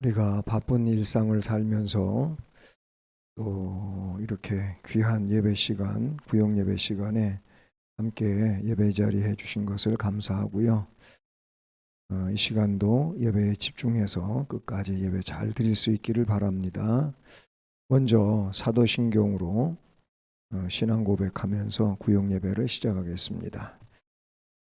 우리가 바쁜 일상을 살면서 또 이렇게 귀한 예배 시간, 구역 예배 시간에 함께 예배 자리해 주신 것을 감사하고요. 이 시간도 예배에 집중해서 끝까지 예배 잘 드릴 수 있기를 바랍니다. 먼저 사도신경으로 신앙 고백하면서 구역 예배를 시작하겠습니다.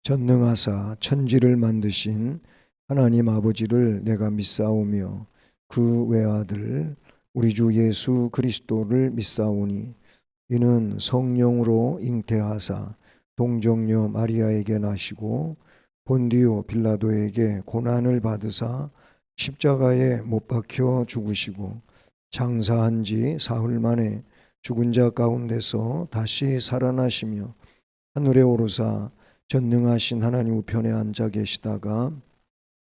전능하사 천지를 만드신 하나님 아버지를 내가 믿사오며 그 외아들 우리 주 예수 그리스도를 믿사오니 이는 성령으로 잉태하사 동정녀 마리아에게 나시고 본디오 빌라도에게 고난을 받으사 십자가에 못 박혀 죽으시고 장사한 지 사흘 만에 죽은 자 가운데서 다시 살아나시며 하늘에 오르사 전능하신 하나님 우편에 앉아 계시다가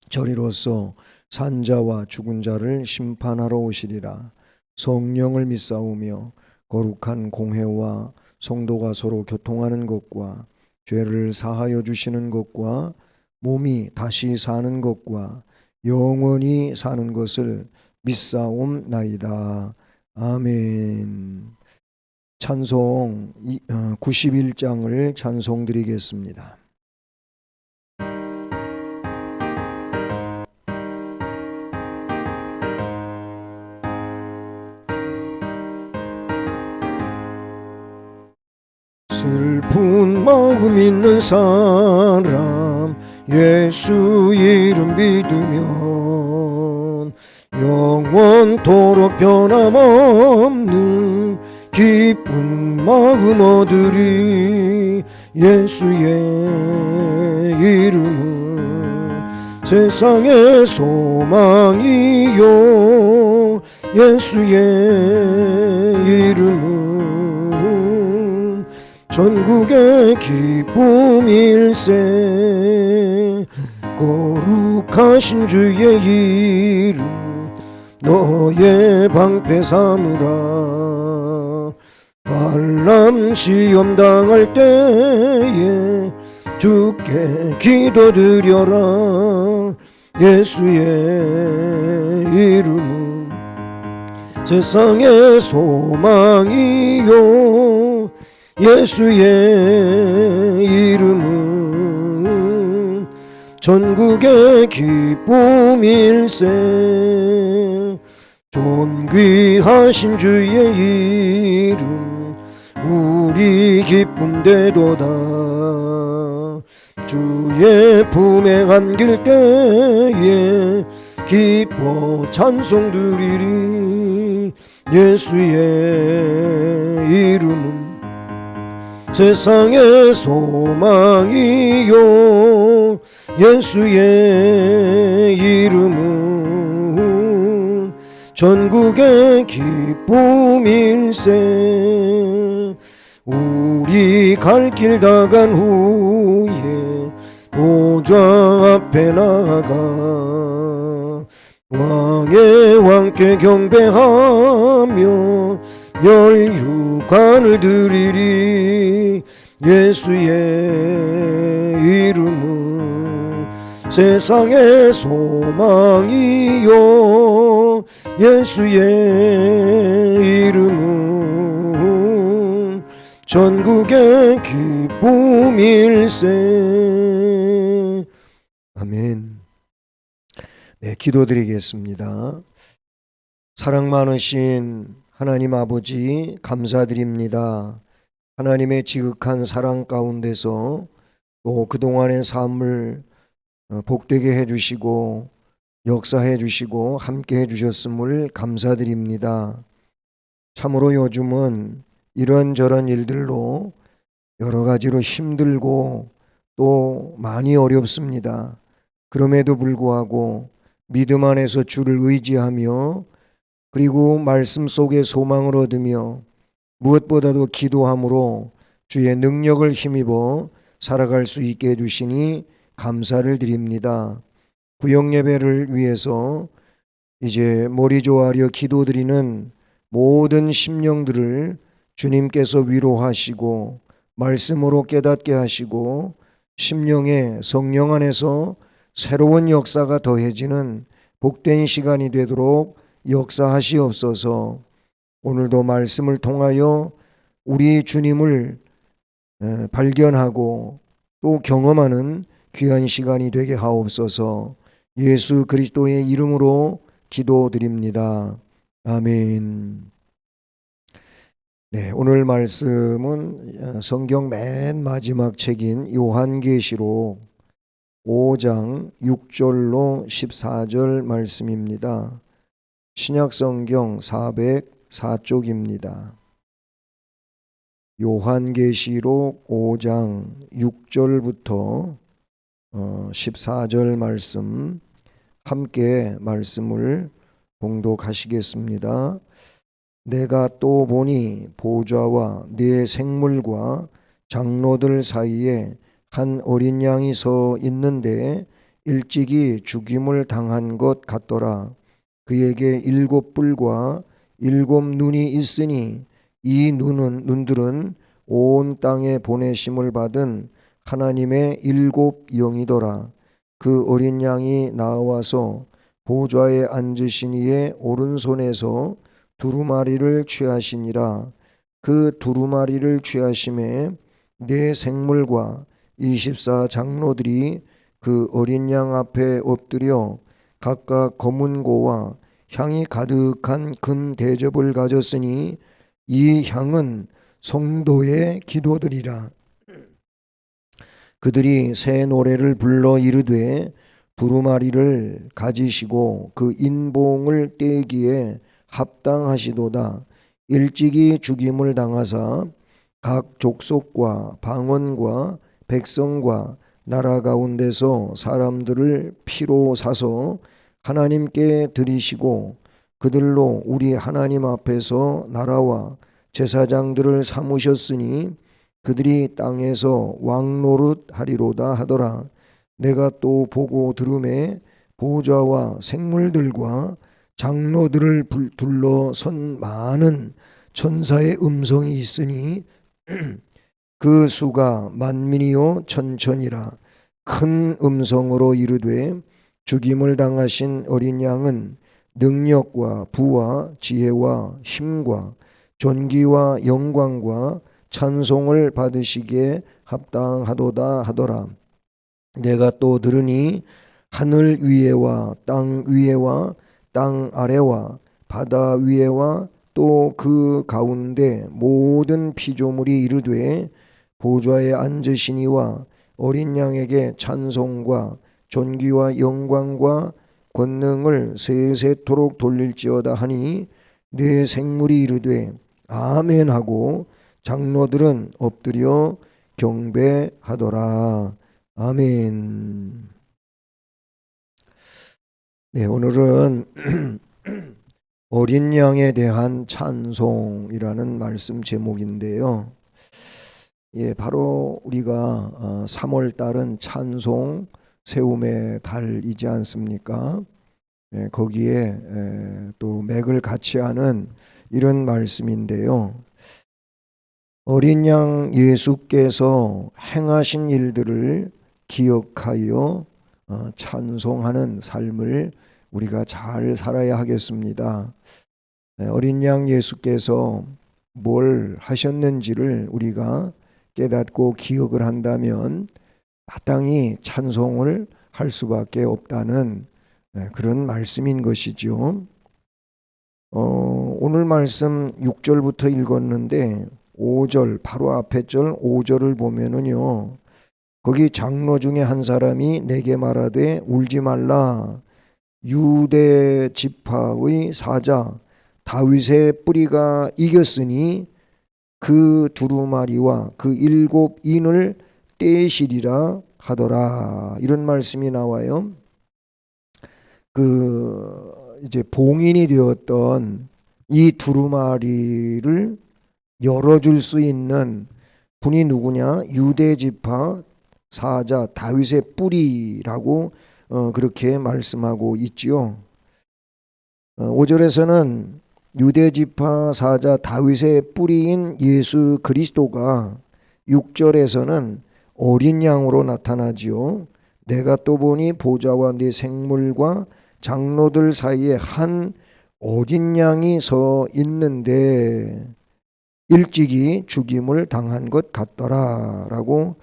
저리로서 산자와 죽은 자를 심판하러 오시리라. 성령을 믿사오며 거룩한 공회와 성도가 서로 교통하는 것과 죄를 사하여 주시는 것과 몸이 다시 사는 것과 영원히 사는 것을 믿사옵나이다. 아멘. 찬송 91장을 찬송 드리겠습니다. 슬픈 마음 있는 사람 예수 이름 믿으면 영원토록 변함없는 기쁜 마음 얻으리. 예수의 이름은 세상의 소망이요 예수의 이름은 전국의 기쁨일세. 거룩하신 주의 이름 너의 방패 삼으라. 환난 시험 당할 때에 주께 기도드려라. 예수의 이름은 세상의 소망이요 예수의 이름은 전국의 기쁨일세. 존귀하신 주의 이름 우리 기쁨 되도다. 주의 품에 안길 때에 기뻐 찬송 드리리. 예수의 이름은 세상의 소망이요 예수의 이름은 전국의 기쁨일세. 우리 갈 길 다 간 후에 보좌 앞에 나가 왕의 왕께 경배하며 멸류관을 드리리. 예수의 이름은 세상의 소망이요 예수의 이름은 전국의 기쁨일세. 아멘. 네, 기도드리겠습니다. 사랑 많으신 하나님 아버지 감사드립니다. 하나님의 지극한 사랑 가운데서 또 그동안의 삶을 복되게 해주시고 역사해 주시고 함께 해주셨음을 감사드립니다. 참으로 요즘은 이런저런 일들로 여러 가지로 힘들고 또 많이 어렵습니다. 그럼에도 불구하고 믿음 안에서 주를 의지하며 그리고 말씀 속에 소망을 얻으며 무엇보다도 기도함으로 주의 능력을 힘입어 살아갈 수 있게 해주시니 감사를 드립니다. 구역 예배를 위해서 이제 머리 조아려 기도드리는 모든 심령들을 주님께서 위로하시고 말씀으로 깨닫게 하시고 심령에 성령 안에서 새로운 역사가 더해지는 복된 시간이 되도록 역사하시옵소서. 오늘도 말씀을 통하여 우리 주님을 발견하고 또 경험하는 귀한 시간이 되게 하옵소서. 예수 그리스도의 이름으로 기도드립니다. 아멘. 네, 오늘 말씀은 성경 맨 마지막 책인 요한계시록 5장 6절로 14절 말씀입니다. 신약성경 404쪽입니다. 요한계시록 5장 6절부터 14절 말씀 함께 말씀을 봉독하시겠습니다. 내가 또 보니 보좌와 네 생물과 장로들 사이에 한 어린 양이 서 있는데 일찍이 죽임을 당한 것 같더라. 그에게 7뿔과 7눈이 있으니 이 눈들은 온 땅에 보내심을 받은 하나님의 7 영이더라. 그 어린 양이 나와서 보좌에 앉으신 이의 오른손에서 두루마리를 취하시니라. 그 두루마리를 취하심에 네 생물과 24 장로들이 그 어린 양 앞에 엎드려 각각 검은 고와 향이 가득한 금 대접을 가졌으니 이 향은 성도의 기도들이라. 그들이 새 노래를 불러 이르되 두루마리를 가지시고 그 인봉을 떼기에 합당하시도다. 일찍이 죽임을 당하사 각 족속과 방언과 백성과 나라 가운데서 사람들을 피로 사서 하나님께 드리시고 그들로 우리 하나님 앞에서 나라와 제사장들을 삼으셨으니 그들이 땅에서 왕노릇 하리로다 하더라. 내가 또 보고 들음에 보좌와 생물들과 장로들을 둘러선 많은 천사의 음성이 있으니 그 수가 만민이요 천천이라. 큰 음성으로 이르되 죽임을 당하신 어린 양은 능력과 부와 지혜와 힘과 존귀와 영광과 찬송을 받으시기에 합당하도다 하더라. 내가 또 들으니 하늘 위에와 땅 위에와 땅 아래와 바다 위에와 또 그 가운데 모든 피조물이 이르되 보좌에 앉으신 이와 어린 양에게 찬송과 존귀와 영광과 권능을 세세토록 돌릴지어다 하니 네 생물이 이르되 아멘 하고 장로들은 엎드려 경배하더라. 아멘. 네, 오늘은 어린 양에 대한 찬송이라는 말씀 제목인데요. 예, 바로 우리가 3월 달은 찬송 세움의 달이지 않습니까? 예, 거기에 또 맥을 같이 하는 이런 말씀인데요. 어린 양 예수께서 행하신 일들을 기억하여 찬송하는 삶을 우리가 잘 살아야 하겠습니다. 어린 양 예수께서 뭘 하셨는지를 우리가 깨닫고 기억을 한다면 마땅히 찬송을 할 수밖에 없다는 그런 말씀인 것이죠. 오늘 말씀 6절부터 읽었는데 5절 바로 앞에 절 5절을 보면은요, 거기 장로 중에 한 사람이 내게 말하되 울지 말라. 유대 지파의 사자 다윗의 뿌리가 이겼으니 그 두루마리와 그 7 인을 떼시리라 하더라. 이런 말씀이 나와요. 이제 봉인이 되었던 이 두루마리를 열어줄 수 있는 분이 누구냐? 유대 지파 사자 다윗의 뿌리라고 그렇게 말씀하고 있지요. 5절에서는 유대 지파 사자 다윗의 뿌리인 예수 그리스도가 6절에서는 어린 양으로 나타나지요. 내가 또 보니 보좌와 네 생물과 장로들 사이에 한 어린 양이 서 있는데 일찍이 죽임을 당한 것 같더라라고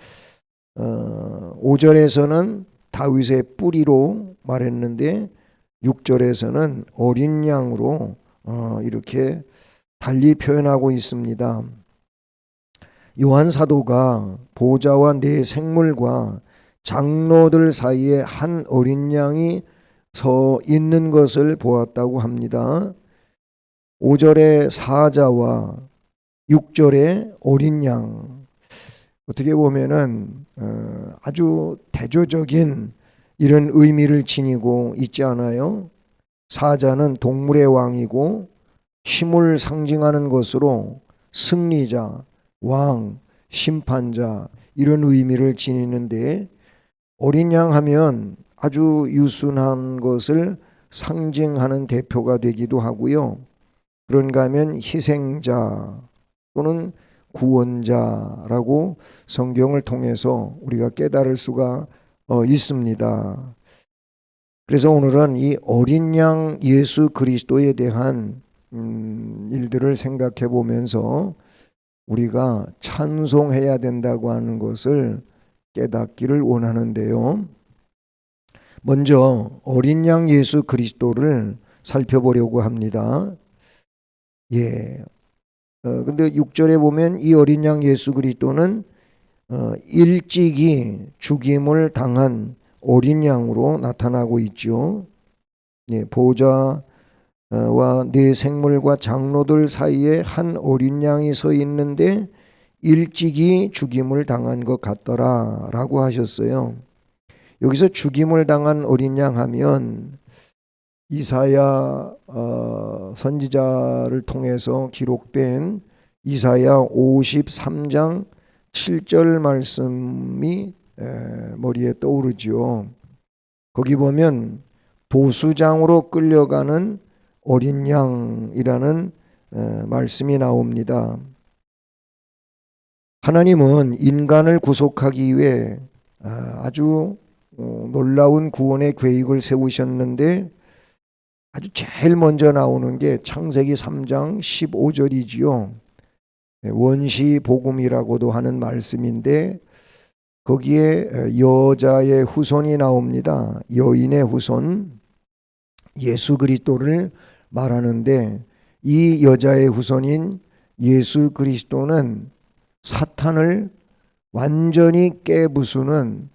5절에서는 다윗의 뿌리로 말했는데 6절에서는 어린 양으로 이렇게 달리 표현하고 있습니다. 요한 사도가 보좌와 네 생물과 장로들 사이에 한 어린 양이 서 있는 것을 보았다고 합니다. 5절의 사자와 6절의 어린 양, 어떻게 보면은 아주 대조적인 이런 의미를 지니고 있지 않아요? 사자는 동물의 왕이고 힘을 상징하는 것으로 승리자, 왕, 심판자 이런 의미를 지니는데, 어린 양 하면 아주 유순한 것을 상징하는 대표가 되기도 하고요. 그런가 하면 희생자 또는 구원자라고 성경을 통해서 우리가 깨달을 수가 있습니다. 그래서 오늘은 이 어린 양 예수 그리스도에 대한 일들을 생각해 보면서 우리가 찬송해야 된다고 하는 것을 깨닫기를 원하는데요. 먼저 어린 양 예수 그리스도를 살펴보려고 합니다. 근데 6절에 보면 이 어린 양 예수 그리스도는 일찍이 죽임을 당한 어린 양으로 나타나고 있죠. 보좌와 네 생물과 장로들 사이에 한 어린 양이 서 있는데 일찍이 죽임을 당한 것 같더라 라고 하셨어요. 여기서 죽임을 당한 어린 양 하면 이사야 선지자를 통해서 기록된 이사야 53장 7절 말씀이 머리에 떠오르죠. 거기 보면 도수장으로 끌려가는 어린 양이라는 말씀이 나옵니다. 하나님은 인간을 구속하기 위해 아주 놀라운 구원의 계획을 세우셨는데, 아주 제일 먼저 나오는 게 창세기 3장 15절이지요. 원시 복음이라고도 하는 말씀인데, 거기에 여자의 후손이 나옵니다. 여인의 후손 예수 그리스도를 말하는데, 이 여자의 후손인 예수 그리스도는 사탄을 완전히 깨부수는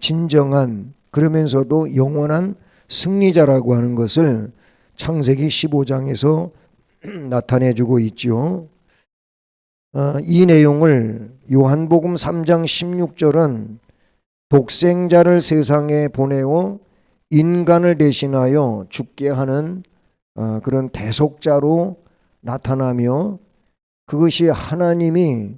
진정한, 그러면서도 영원한 승리자라고 하는 것을 창세기 15장에서 나타내주고 있죠. 이 내용을 요한복음 3장 16절은 독생자를 세상에 보내어 인간을 대신하여 죽게 하는 그런 대속자로 나타나며, 그것이 하나님이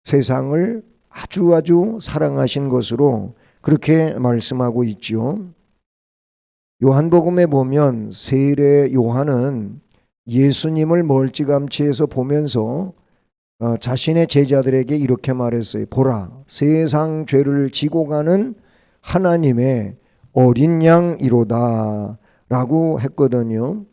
세상을 아주 사랑하신 것으로 그렇게 말씀하고 있죠. 요한복음에 보면 세례 요한은 예수님을 멀찌감치해서 보면서 자신의 제자들에게 이렇게 말했어요. 보라, 세상 죄를 지고 가는 하나님의 어린 양이로다 라고 했거든요.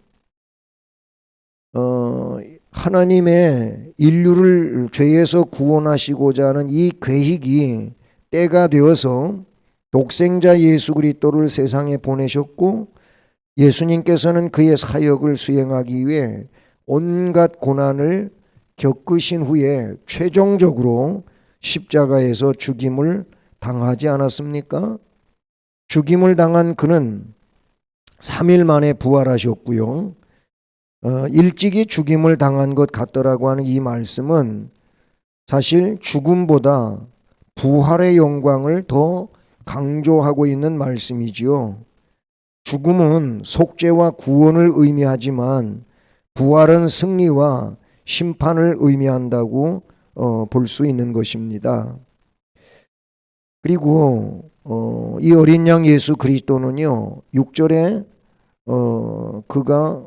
하나님의 인류를 죄에서 구원하시고자 하는 이 계획이 때가 되어서 독생자 예수 그리스도를 세상에 보내셨고, 예수님께서는 그의 사역을 수행하기 위해 온갖 고난을 겪으신 후에 최종적으로 십자가에서 죽임을 당하지 않았습니까? 죽임을 당한 그는 3일 만에 부활하셨고요. 일찍이 죽임을 당한 것 같더라고 하는 이 말씀은 사실 죽음보다 부활의 영광을 더 강조하고 있는 말씀이지요. 죽음은 속죄와 구원을 의미하지만 부활은 승리와 심판을 의미한다고 볼 수 있는 것입니다. 그리고 이 어린 양 예수 그리스도는요, 6절에 그가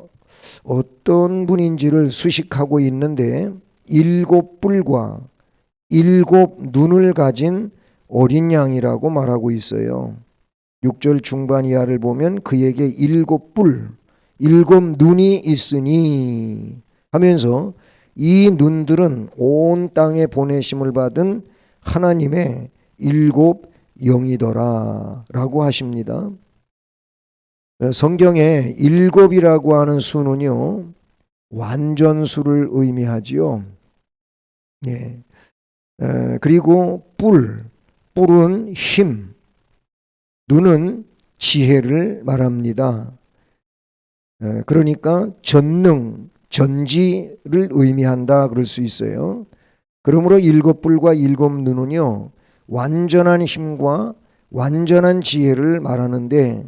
어떤 분인지를 수식하고 있는데, 7뿔과 7 눈을 가진 어린 양이라고 말하고 있어요. 6절 중반 이하를 보면 그에게 7뿔, 7눈이 있으니 하면서 이 눈들은 온 땅에 보내심을 받은 하나님의 7영이더라 라고 하십니다. 성경에 7이라고 하는 수는요, 완전수를 의미하지요. 예. 그리고 뿔은 힘, 눈은 지혜를 말합니다. 그러니까 전능, 전지를 의미한다 그럴 수 있어요. 그러므로 7뿔과 7눈은요, 완전한 힘과 완전한 지혜를 말하는데,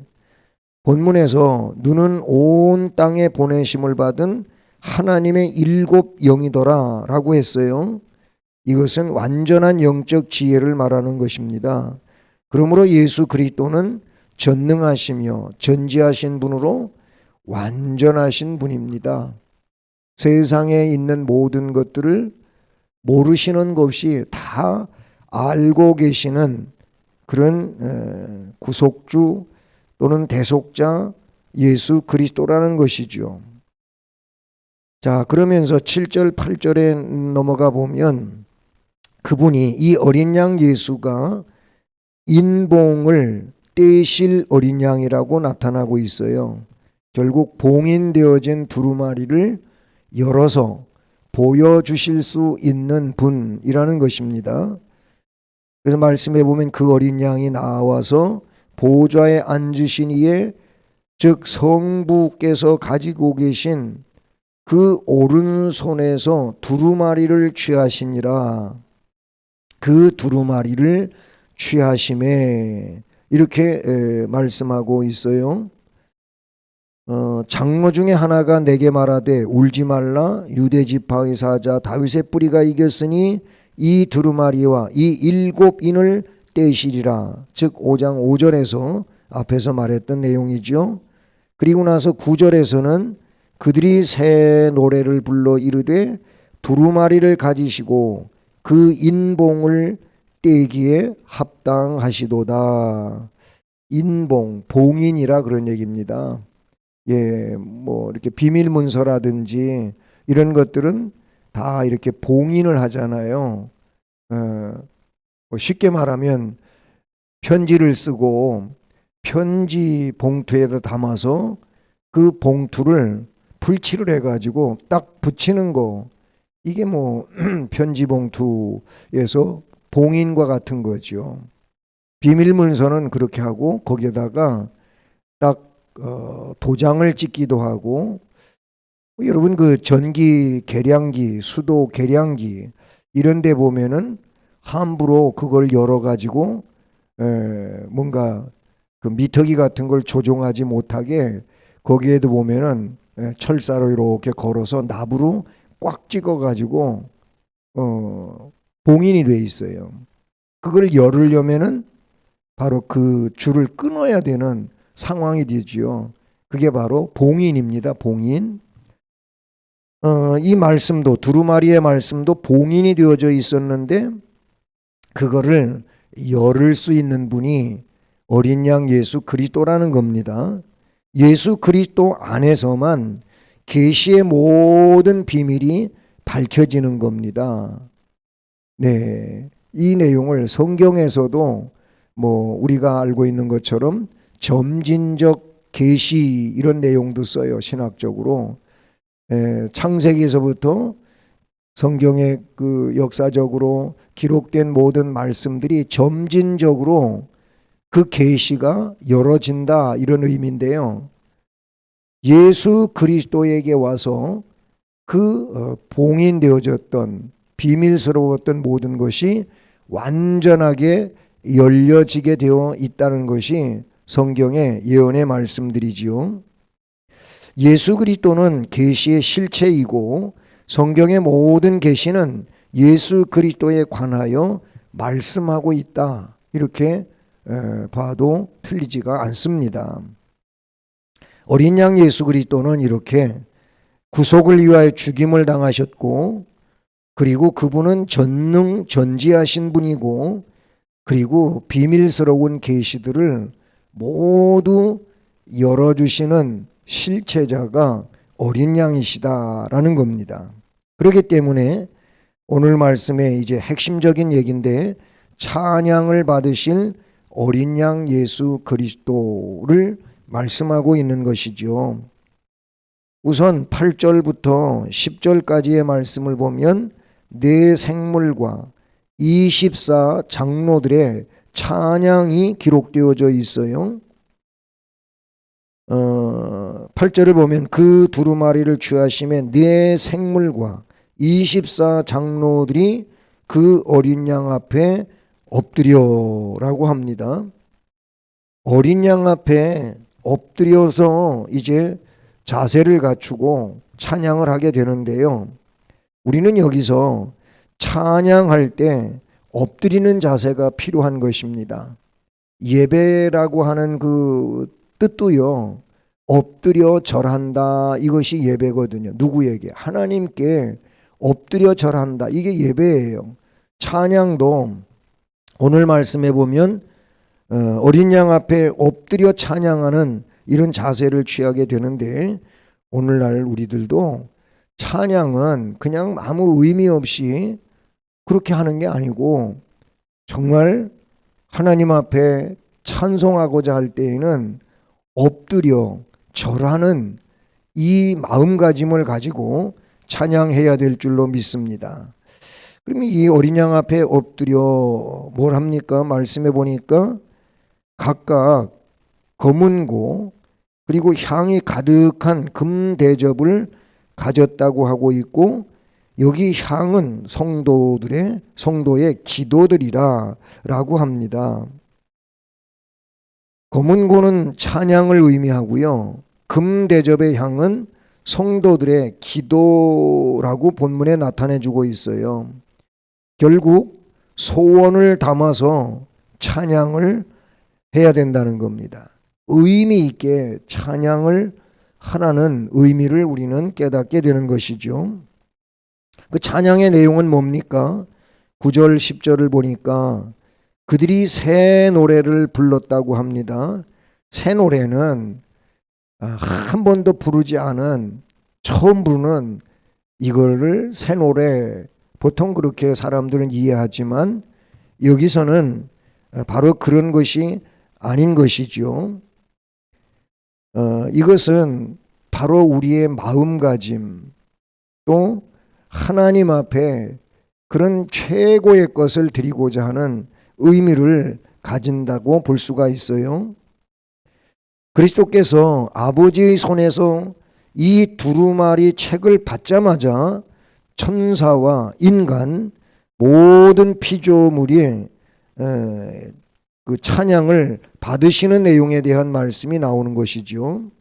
본문에서 눈은 온 땅에 보내심을 받은 하나님의 7영이더라 라고 했어요. 이것은 완전한 영적 지혜를 말하는 것입니다. 그러므로 예수 그리스도는 전능하시며 전지하신 분으로 완전하신 분입니다. 세상에 있는 모든 것들을 모르시는 것이 다 알고 계시는 그런 구속주 또는 대속자 예수 그리스도라는 것이죠. 자, 그러면서 7절 8절에 넘어가 보면 그분이, 이 어린 양 예수가 인봉을 떼실 어린 양이라고 나타나고 있어요. 결국 봉인되어진 두루마리를 열어서 보여주실 수 있는 분이라는 것입니다. 그래서 말씀해 보면 그 어린 양이 나와서 보좌에 앉으신 이에, 즉 성부께서 가지고 계신 그 오른손에서 두루마리를 취하시니라. 그 두루마리를 취하심에, 이렇게 말씀하고 있어요. 장로 중에 하나가 내게 말하되 울지 말라, 유대 지파의 사자 다윗의 뿌리가 이겼으니 이 두루마리와 이 7인을 떼시리라. 즉 5장 5절에서 앞에서 말했던 내용이죠. 그리고 나서 9절에서는 그들이 새 노래를 불러 이르되 두루마리를 가지시고 그 인봉을 떼기에 합당하시도다. 인봉, 봉인이라 그런 얘기입니다. 예, 뭐 이렇게 비밀 문서라든지 이런 것들은 다 이렇게 봉인을 하잖아요. 쉽게 말하면 편지를 쓰고 편지 봉투에다 담아서 그 봉투를 불칠을 해가지고 딱 붙이는 거, 이게 뭐 편지 봉투에서 봉인과 같은 거죠. 비밀 문서는 그렇게 하고 거기에다가 딱 도장을 찍기도 하고, 여러분 그 전기 계량기, 수도 계량기 이런 데 보면은 함부로 그걸 열어 가지고 뭔가 그 미터기 같은 걸 조종하지 못하게 거기에도 보면은 철사로 이렇게 걸어서 납으로 꽉 찍어 가지고 봉인이 돼 있어요. 그걸 열으려면은 바로 그 줄을 끊어야 되는 상황이 되지요. 그게 바로 봉인입니다. 봉인. 이 말씀도, 두루마리의 말씀도 봉인이 되어져 있었는데 그거를 열을 수 있는 분이 어린 양 예수 그리스도라는 겁니다. 예수 그리스도 안에서만 계시의 모든 비밀이 밝혀지는 겁니다. 네, 이 내용을 성경에서도 뭐 우리가 알고 있는 것처럼 점진적 계시 이런 내용도 써요. 신학적으로. 창세기에서부터 성경의 그 역사적으로 기록된 모든 말씀들이 점진적으로 그 계시가 열어진다, 이런 의미인데요. 예수 그리스도에게 와서 그 봉인되어졌던 비밀스러웠던 모든 것이 완전하게 열려지게 되어 있다는 것이 성경의 예언의 말씀들이지요. 예수 그리스도는 계시의 실체이고 성경의 모든 계시는 예수 그리스도에 관하여 말씀하고 있다, 이렇게 봐도 틀리지가 않습니다. 어린 양 예수 그리스도는 이렇게 구속을 위하여 죽임을 당하셨고, 그리고 그분은 전능 전지하신 분이고, 그리고 비밀스러운 계시들을 모두 열어주시는 실체자가 어린 양이시다라는 겁니다. 그렇기 때문에 오늘 말씀의 이제 핵심적인 얘기인데, 찬양을 받으실 어린 양 예수 그리스도를 말씀하고 있는 것이죠. 우선 8절부터 10절까지의 말씀을 보면 네 생물과 24 장로들의 찬양이 기록되어져 있어요. 8절을 보면 그 두루마리를 취하심에 네 생물과 24 장로들이 그 어린 양 앞에 엎드려라고 합니다. 어린 양 앞에 엎드려서 이제 자세를 갖추고 찬양을 하게 되는데요. 우리는 여기서 찬양할 때 엎드리는 자세가 필요한 것입니다. 예배라고 하는 그 뜻도요, 엎드려 절한다, 이것이 예배거든요. 누구에게? 하나님께 엎드려 절한다, 이게 예배예요. 찬양도 오늘 말씀해 보면 어린 양 앞에 엎드려 찬양하는 이런 자세를 취하게 되는데, 오늘날 우리들도 찬양은 그냥 아무 의미 없이 그렇게 하는 게 아니고, 정말 하나님 앞에 찬송하고자 할 때에는 엎드려 절하는 이 마음가짐을 가지고 찬양해야 될 줄로 믿습니다. 그러면 이 어린 양 앞에 엎드려 뭘 합니까? 말씀해 보니까 각각 검은고 그리고 향이 가득한 금 대접을 가졌다고 하고 있고, 여기 향은 성도의 기도들이라 라고 합니다. 검은고는 찬양을 의미하고요, 금 대접의 향은 성도들의 기도라고 본문에 나타내주고 있어요. 결국 소원을 담아서 찬양을 해야 된다는 겁니다. 의미 있게 찬양을 하라는 의미를 우리는 깨닫게 되는 것이죠. 그 찬양의 내용은 뭡니까? 9절 10절을 보니까 그들이 새 노래를 불렀다고 합니다. 새 노래는 한 번도 부르지 않은 처음 부르는 이거를 새 노래, 보통 그렇게 사람들은 이해하지만 여기서는 바로 그런 것이 아닌 것이죠. 이것은 바로 우리의 마음가짐, 또 하나님 앞에 그런 최고의 것을 드리고자 하는 의미를 가진다고 볼 수가 있어요. 그리스도께서 아버지의 손에서 이 두루마리 책을 받자마자 천사와 인간 모든 피조물이 그 찬양을 받으시는 내용에 대한 말씀이 나오는 것이죠.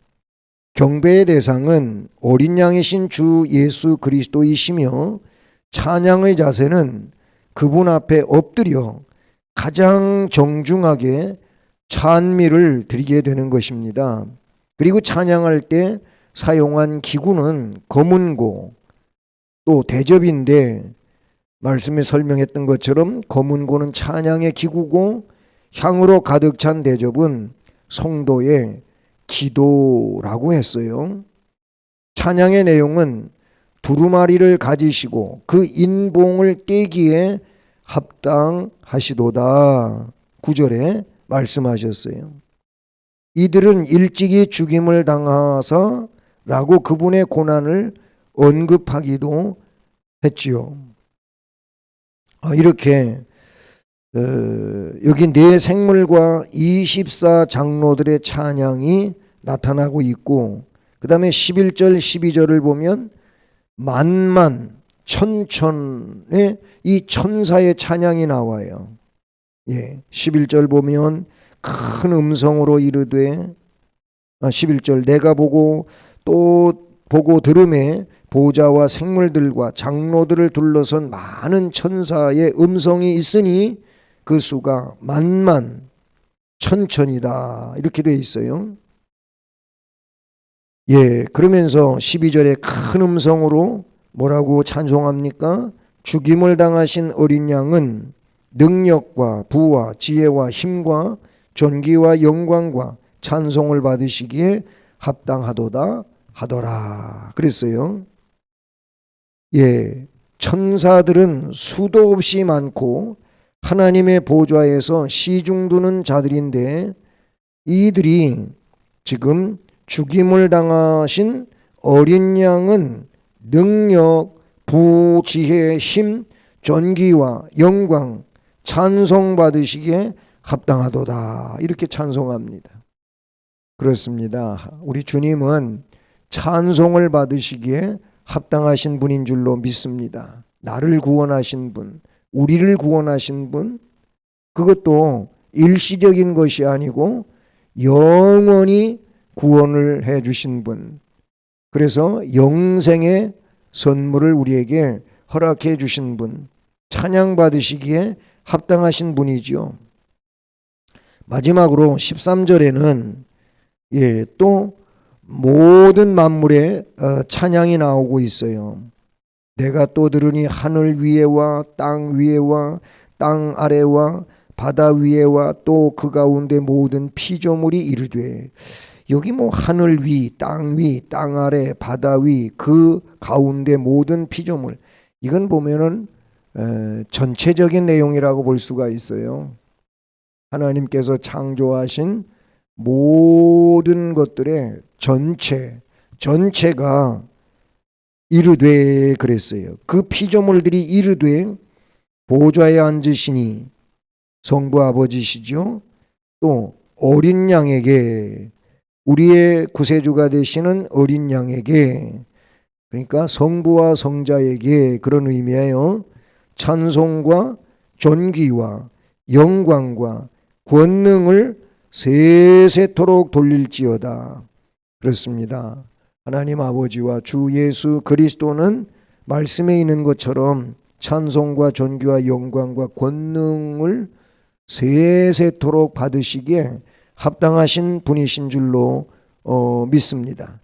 경배의 대상은 어린 양이신 주 예수 그리스도이시며, 찬양의 자세는 그분 앞에 엎드려 가장 정중하게 찬미를 드리게 되는 것입니다. 그리고 찬양할 때 사용한 기구는 검은고, 또 대접인데 말씀에 설명했던 것처럼 검은고는 찬양의 기구고, 향으로 가득 찬 대접은 성도의 기도라고 했어요. 찬양의 내용은 두루마리를 가지시고 그 인봉을 떼기에 합당하시도다, 9절에 말씀하셨어요. 이들은 일찍이 죽임을 당하사 라고 그분의 고난을 언급하기도 했지요. 이렇게 여기 네 생물과 24 장로들의 찬양이 나타나고 있고, 그 다음에 11절 12절을 보면 만만 천천의 이 천사의 찬양이 나와요. 11절 보면 큰 음성으로 이르되, 11절 내가 보고 또 보고 들음에 보좌와 생물들과 장로들을 둘러선 많은 천사의 음성이 있으니 그 수가 만만 천천이다, 이렇게 돼 있어요. 그러면서 12절에 큰 음성으로 뭐라고 찬송합니까? 죽임을 당하신 어린 양은 능력과 부와 지혜와 힘과 존귀와 영광과 찬송을 받으시기에 합당하도다 하더라 그랬어요. 예, 천사들은 수도 없이 많고 하나님의 보좌에서 시중두는 자들인데 이들이 지금 죽임을 당하신 어린 양은 능력, 부지혜, 힘, 존귀와 영광, 찬송 받으시기에 합당하도다 이렇게 찬송합니다. 그렇습니다. 우리 주님은 찬송을 받으시기에 합당하신 분인 줄로 믿습니다. 나를 구원하신 분, 우리를 구원하신 분, 그것도 일시적인 것이 아니고 영원히 구원을 해 주신 분, 그래서 영생의 선물을 우리에게 허락해 주신 분, 찬양 받으시기에 합당하신 분이죠. 마지막으로 13절에는 또 모든 만물의 찬양이 나오고 있어요. 내가 또 들으니 하늘 위에와 땅 위에와 땅 아래와 바다 위에와 또 그 가운데 모든 피조물이 이르되, 여기 뭐 하늘 위, 땅 아래, 바다 위, 그 가운데 모든 피조물, 이건 보면은 전체적인 내용이라고 볼 수가 있어요. 하나님께서 창조하신 모든 것들의 전체가 이르되 그랬어요. 그 피조물들이 이르되 보좌에 앉으시니 성부 아버지시죠. 또 어린 양에게, 우리의 구세주가 되시는 어린 양에게, 그러니까 성부와 성자에게, 그런 의미예요. 찬송과 존귀와 영광과 권능을 세세토록 돌릴지어다. 그렇습니다. 하나님 아버지와 주 예수 그리스도는 말씀에 있는 것처럼 찬송과 존귀와 영광과 권능을 세세토록 받으시기에 합당하신 분이신 줄로 믿습니다.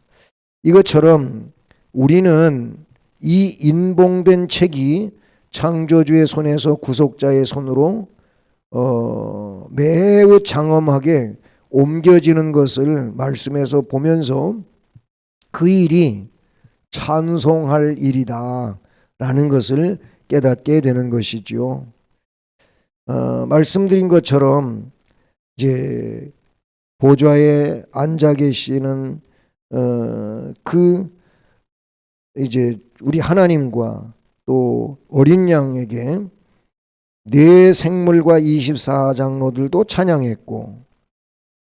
이것처럼 우리는 이 인봉된 책이 창조주의 손에서 구속자의 손으로 매우 장엄하게 옮겨지는 것을 말씀에서 보면서 그 일이 찬송할 일이다 라는 것을 깨닫게 되는 것이죠. 말씀드린 것처럼 이제 보좌에 앉아 계시는 이제 우리 하나님과 또 어린 양에게 네 생물과 24장로들도 찬양했고,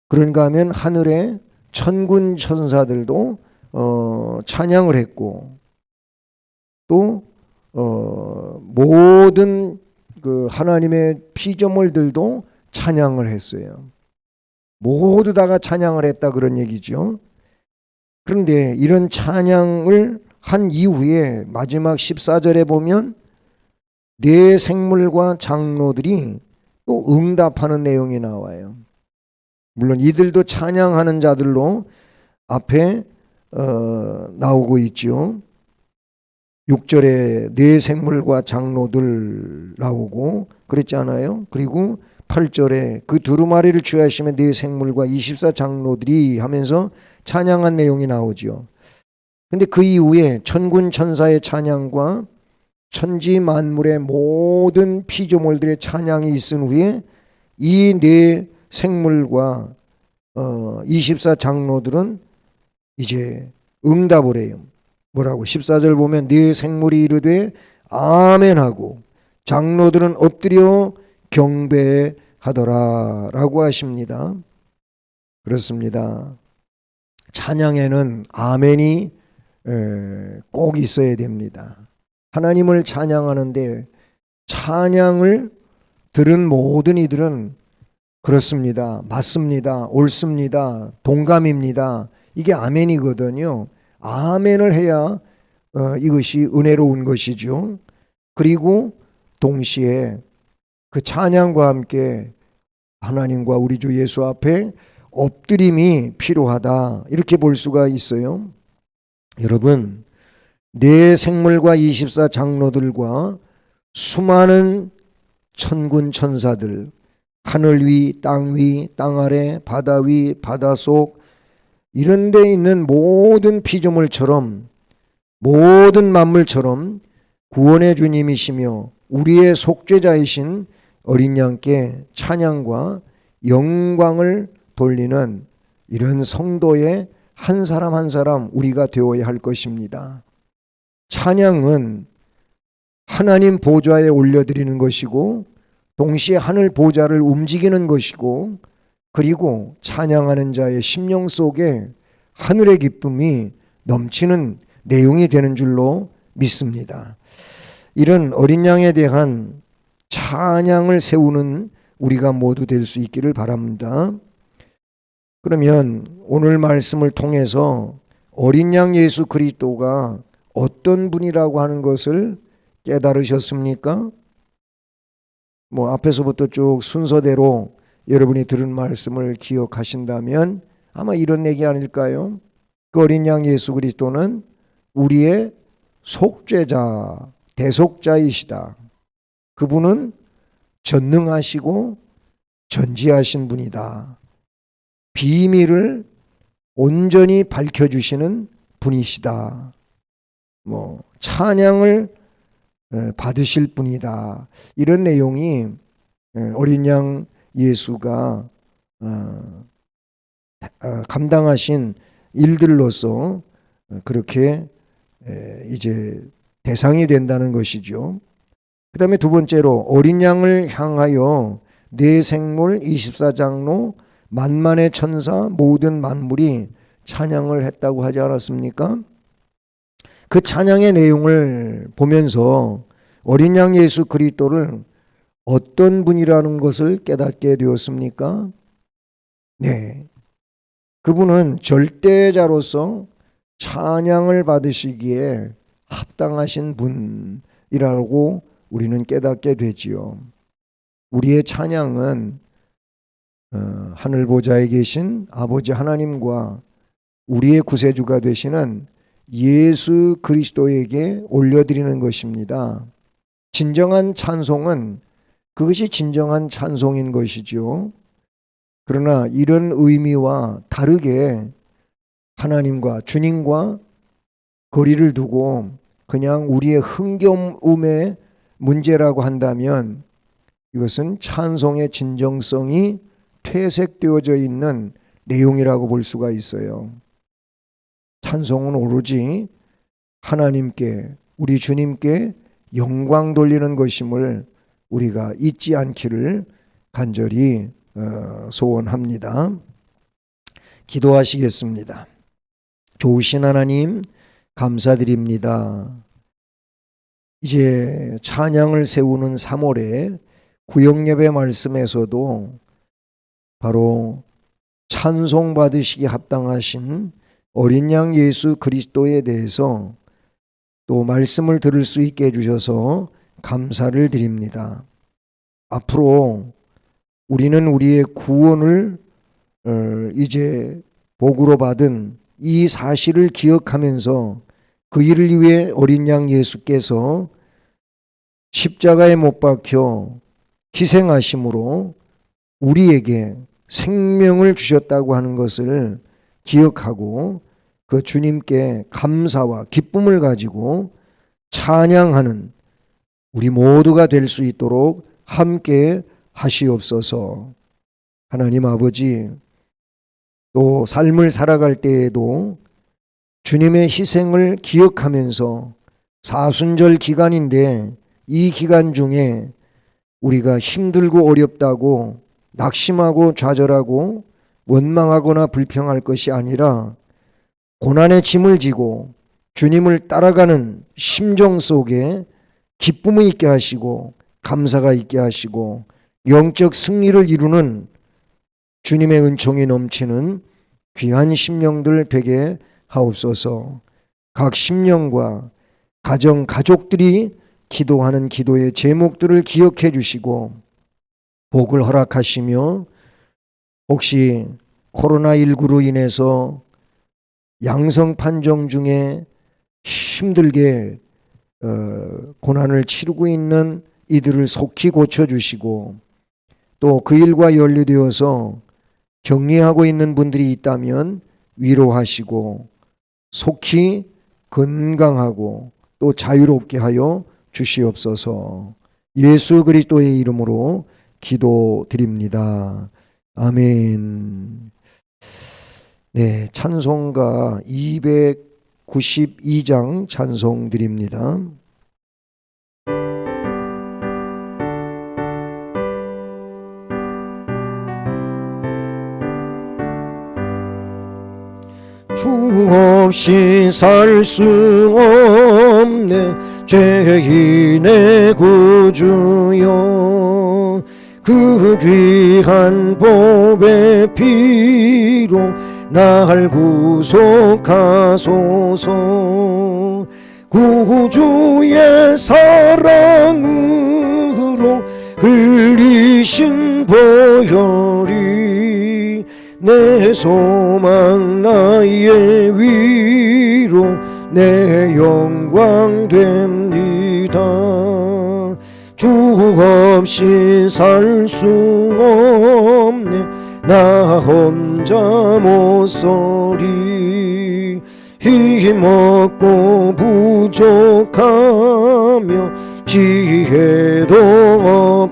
그런가 하면 하늘의 천군 천사들도 찬양을 했고, 또 모든 그 하나님의 피조물들도 찬양을 했어요. 모두 다가 찬양을 했다 그런 얘기죠. 그런데 이런 찬양을 한 이후에 마지막 14절에 보면 네 생물과 장로들이 또 응답하는 내용이 나와요. 물론 이들도 찬양하는 자들로 앞에 나오고 있죠. 6절에 네 생물과 장로들 나오고 그랬지 않아요? 그리고 8절에 그 두루마리를 취하시며 네 생물과 24장로들이 하면서 찬양한 내용이 나오죠. 근데 그 이후에 천군 천사의 찬양과 천지 만물의 모든 피조물들의 찬양이 있은 후에 이 네 생물과 24장로들은 이제 응답을 해요. 뭐라고? 14절 보면 네 생물이 이르되 아멘하고 장로들은 엎드려 경배하더라 라고 하십니다. 그렇습니다. 찬양에는 아멘이 꼭 있어야 됩니다. 하나님을 찬양하는데 찬양을 들은 모든 이들은 그렇습니다, 맞습니다, 옳습니다, 동감입니다, 이게 아멘이거든요. 아멘을 해야 이것이 은혜로운 것이죠. 그리고 동시에 그 찬양과 함께 하나님과 우리 주 예수 앞에 엎드림이 필요하다 이렇게 볼 수가 있어요. 여러분, 네 생물과 24장로들과 수많은 천군 천사들, 하늘 위, 땅 아래, 바다 위, 바다 속 이런 데 있는 모든 피조물처럼 모든 만물처럼 구원의 주님이시며 우리의 속죄자이신 어린 양께 찬양과 영광을 돌리는 이런 성도의 한 사람 한 사람 우리가 되어야 할 것입니다. 찬양은 하나님 보좌에 올려드리는 것이고 동시에 하늘 보좌를 움직이는 것이고 그리고 찬양하는 자의 심령 속에 하늘의 기쁨이 넘치는 내용이 되는 줄로 믿습니다. 이런 어린 양에 대한 찬양을 세우는 우리가 모두 될 수 있기를 바랍니다. 그러면 오늘 말씀을 통해서 어린 양 예수 그리스도가 어떤 분이라고 하는 것을 깨달으셨습니까? 앞에서부터 쭉 순서대로 여러분이 들은 말씀을 기억하신다면 아마 이런 얘기 아닐까요? 그 어린 양 예수 그리스도는 우리의 속죄자, 대속자이시다. 그분은 전능하시고 전지하신 분이다. 비밀을 온전히 밝혀주시는 분이시다. 찬양을 받으실 분이다. 이런 내용이 어린 양 예수가 감당하신 일들로서 그렇게 이제 대상이 된다는 것이죠. 그 다음에 두 번째로 어린 양을 향하여 네 생물 24장로 만만의 천사 모든 만물이 찬양을 했다고 하지 않았습니까? 그 찬양의 내용을 보면서 어린 양 예수 그리스도를 어떤 분이라는 것을 깨닫게 되었습니까? 네, 그분은 절대자로서 찬양을 받으시기에 합당하신 분이라고 우리는 깨닫게 되지요. 우리의 찬양은 하늘 보좌에 계신 아버지 하나님과 우리의 구세주가 되시는 예수 그리스도에게 올려드리는 것입니다. 진정한 찬송은 그것이 진정한 찬송인 것이죠. 그러나 이런 의미와 다르게 하나님과 주님과 거리를 두고 그냥 우리의 흥겨움의 문제라고 한다면 이것은 찬송의 진정성이 퇴색되어져 있는 내용이라고 볼 수가 있어요. 찬송은 오로지 하나님께 우리 주님께 영광 돌리는 것임을 우리가 잊지 않기를 간절히 소원합니다. 기도하시겠습니다. 좋으신 하나님 감사드립니다. 이제 찬양을 세우는 3월에 구역예배 말씀에서도 바로 찬송 받으시기 합당하신 어린 양 예수 그리스도에 대해서 또 말씀을 들을 수 있게 해주셔서 감사를 드립니다. 앞으로 우리는 우리의 구원을 이제 복으로 받은 이 사실을 기억하면서 그 일을 위해 어린 양 예수께서 십자가에 못 박혀 희생하심으로 우리에게 생명을 주셨다고 하는 것을 기억하고 그 주님께 감사와 기쁨을 가지고 찬양하는 우리 모두가 될 수 있도록 함께 하시옵소서. 하나님 아버지, 또 삶을 살아갈 때에도 주님의 희생을 기억하면서 사순절 기간인데 이 기간 중에 우리가 힘들고 어렵다고 낙심하고 좌절하고 원망하거나 불평할 것이 아니라 고난의 짐을 지고 주님을 따라가는 심정 속에 기쁨이 있게 하시고 감사가 있게 하시고 영적 승리를 이루는 주님의 은총이 넘치는 귀한 심령들 되게 하옵소서. 각 심령과 가정, 가족들이 기도하는 기도의 제목들을 기억해 주시고 복을 허락하시며 혹시 코로나19로 인해서 양성 판정 중에 힘들게 고난을 치르고 있는 이들을 속히 고쳐주시고 또 그 일과 연루되어서 격리하고 있는 분들이 있다면 위로하시고 속히 건강하고 또 자유롭게 하여 주시옵소서. 예수 그리스도의 이름으로 기도드립니다. 아멘. 네, 찬송가 292장 찬송 드립니다. 주 없이 살 수 없네 죄인의 구주여, 그 귀한 보배 피로 날 구속하소서. 구주의 사랑으로 흘리신 보혈이 내 소망 나의 위로 내 영광 됩니다. 주 없이 살 수 없네 나 혼자 못서리. 힘없고 부족하며 지혜도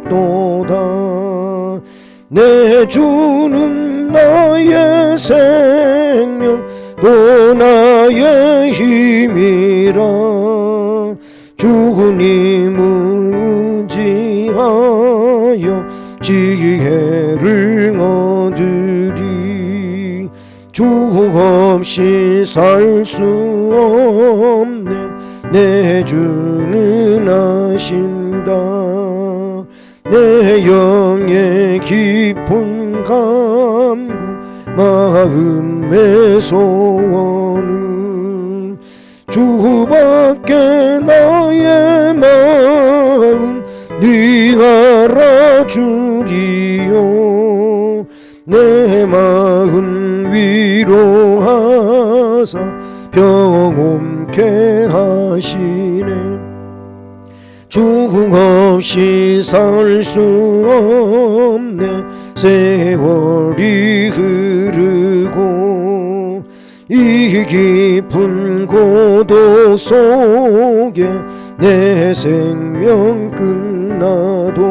없도다. 내 주는 나의 생명 또 나의 힘이라. 주님을 의지하여 지혜를 얻으리. 주 없이 살 수 없네 내 주는 아신다. 내 영의 깊은 간구 마음의 소원은 주밖에 나의 마음 네가 알아주리요. 내 마음 위로하사 평온케 하시네. 주 없이 살 수 없네 세월이 흐르고 이 깊은 고도 속에 내 생명 끝나도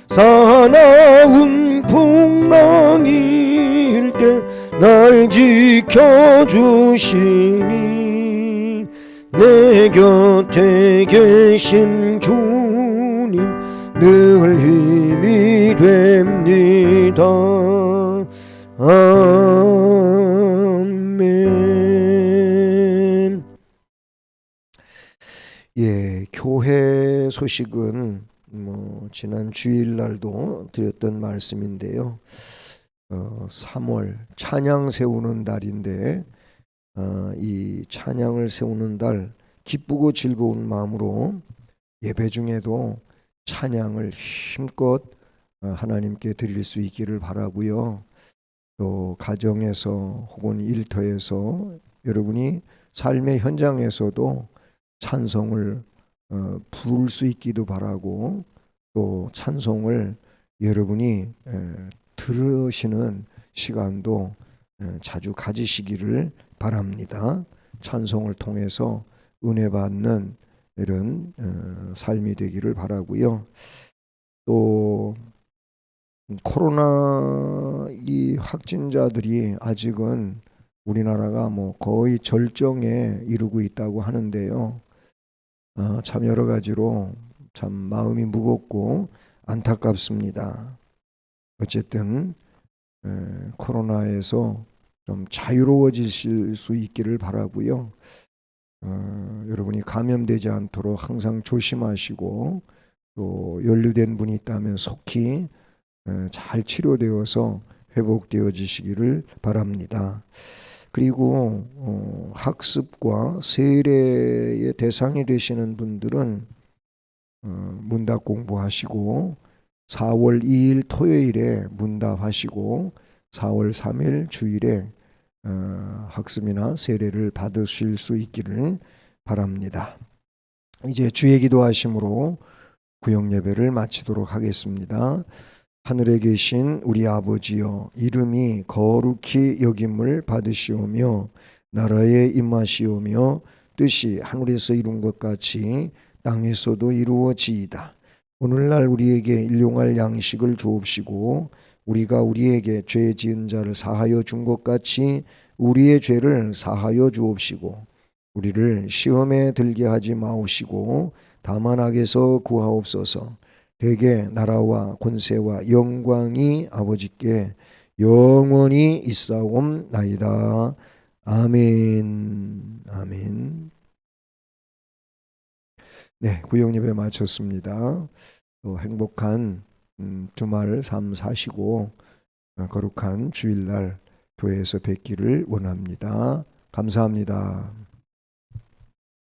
사나운 풍랑일 때 날 지켜주시니 내 곁에 계신 주님 늘 힘이 됩니다. 아멘. 예, 교회 소식은 지난 주일날도 드렸던 말씀인데요. 3월 찬양 세우는 달인데 이 찬양을 세우는 달 기쁘고 즐거운 마음으로 예배 중에도 찬양을 힘껏 하나님께 드릴 수 있기를 바라고요. 또 가정에서 혹은 일터에서 여러분이 삶의 현장에서도 찬송을 부를 수 있기도 바라고, 또 찬송을 여러분이 들으시는 시간도 자주 가지시기를 바랍니다. 찬송을 통해서 은혜 받는 이런 삶이 되기를 바라고요. 또 코로나 이 확진자들이 아직은 우리나라가 거의 절정에 이르고 있다고 하는데요. 참 여러 가지로 참 마음이 무겁고 안타깝습니다. 어쨌든 코로나에서 좀 자유로워지실 수 있기를 바라고요. 여러분이 감염되지 않도록 항상 조심하시고, 또 연루된 분이 있다면 속히 잘 치료되어서 회복되어지시기를 바랍니다. 그리고 학습과 세례의 대상이 되시는 분들은 문답 공부하시고 4월 2일 토요일에 문답하시고 4월 3일 주일에 학습이나 세례를 받으실 수 있기를 바랍니다. 이제 주의 기도하심으로 구역 예배를 마치도록 하겠습니다. 하늘에 계신 우리 아버지여, 이름이 거룩히 여김을 받으시오며 나라에 임하시오며 뜻이 하늘에서 이룬 것 같이 땅에서도 이루어지이다. 오늘날 우리에게 일용할 양식을 주옵시고 우리가 우리에게 죄 지은 자를 사하여 준 것 같이 우리의 죄를 사하여 주옵시고 우리를 시험에 들게 하지 마옵시고 다만 악에서 구하옵소서. 대개 나라와 권세와 영광이 아버지께 영원히 있사옵나이다. 아멘. 아멘. 네, 구역 예배 마쳤습니다. 행복한 주말 삶 사시고 거룩한 주일날 교회에서 뵙기를 원합니다. 감사합니다.